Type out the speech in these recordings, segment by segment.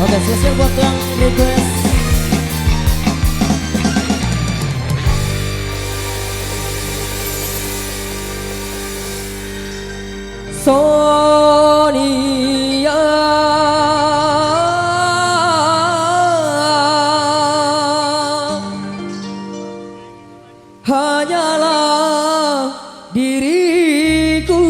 Oke, spesial buat yang request. Sonia hanyalah diriku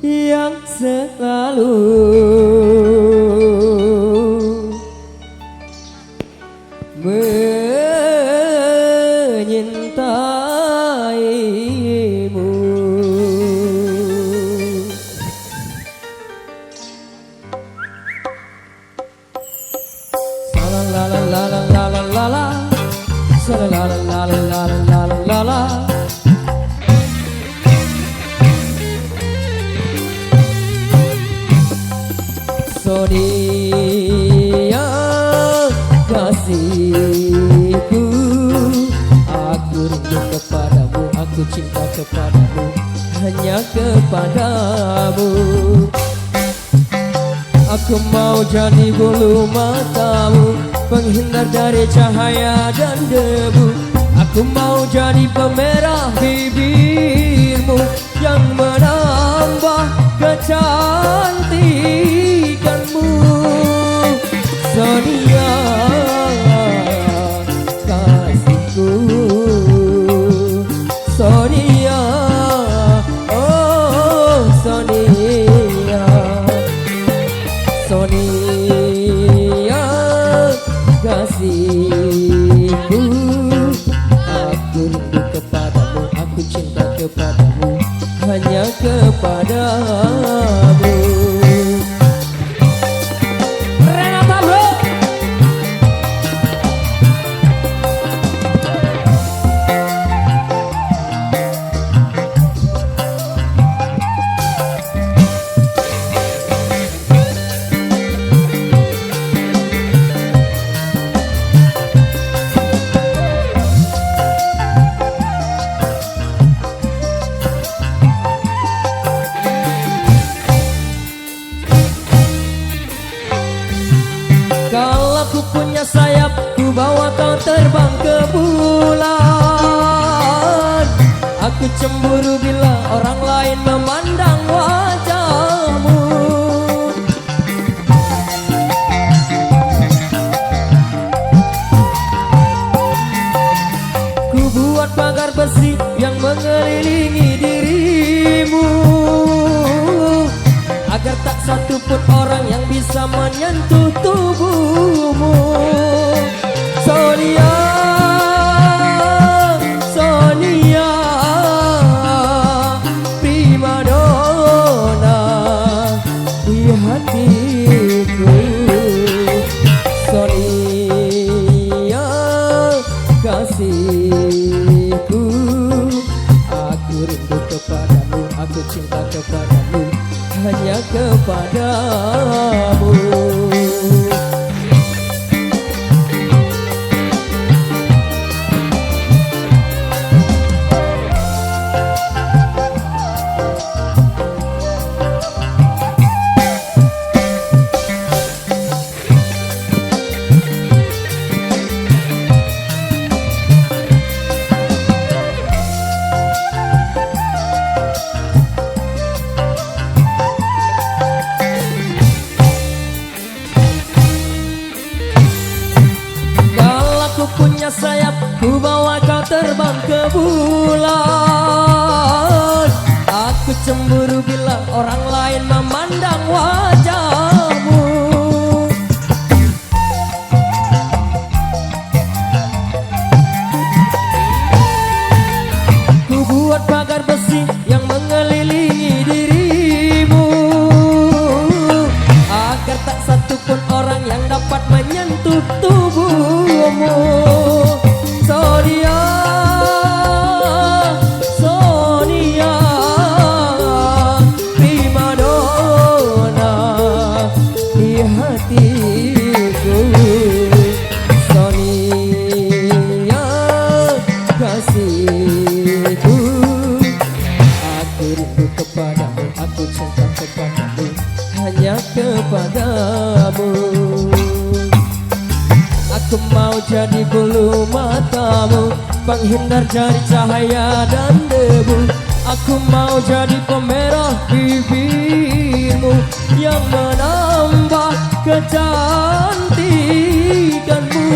yang selalu menyintaimu. Salalalalalalalalala, salalalalalalalalala. Sonia kasihku, aku rindu kepadamu, aku cinta kepadamu, hanya kepadamu. Aku mau jadi bulu matamu, penghindar dari cahaya dan debu. Aku mau jadi pemerah bibirmu yang menambah kecantikanmu. Sonia kasihku, Sonia, oh Sonia, Sonia kasihku, aku rindu kepadamu, aku cinta kepadamu, hanya kepadamu. Renata bro. Kalau ku punya sayap, ku bawa kau terbang ke bulan. Aku cemburu bila orang lain memandang wajahmu. Ku buat pagar besi yang mengelilingi dirimu, agar tak satu pun orang yang bisa menyentuh tubuhmu. Sonia, Sonia, primadona di hatiku. Sonia kasihku, aku rindu kepadamu, aku cinta kepadamu, hanya kepadamu. Punya sayap, ku bawa kau terbang ke bulan. Aku cemburu bila orang lain memandang wajahmu. Ku buat pagar besi yang mengelilingi dirimu, agar tak satu pun orang yang dapat menyentuh tubuhmu. Sonia, Sonia, primadona di hatiku. Sonia kasihku, aku rindu kepadamu, aku di bulu matamu, penghindar dari cahaya dan debu. Aku mau jadi pemerah bibirmu yang menambah kecantikanmu.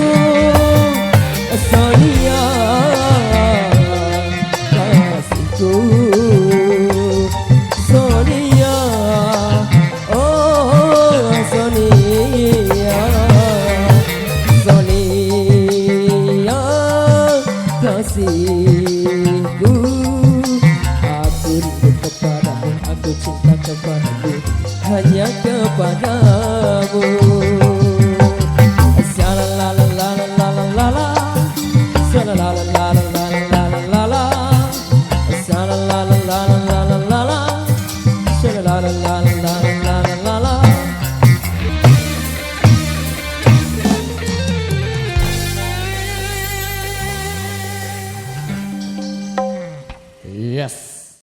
Sonia kasihku, Sonia, oh Sonia, Sonia kasihku. Aku rindu kepadamu, aku cinta kepadamu, hanya kepadamu. Sa-la-la-la-la-la-la-la-la, sa-la-la-la-la-la-la-la-la, sa-la-la-la-la-la-la-la-la, sa-la-la-la-la-la-la-la. Yes.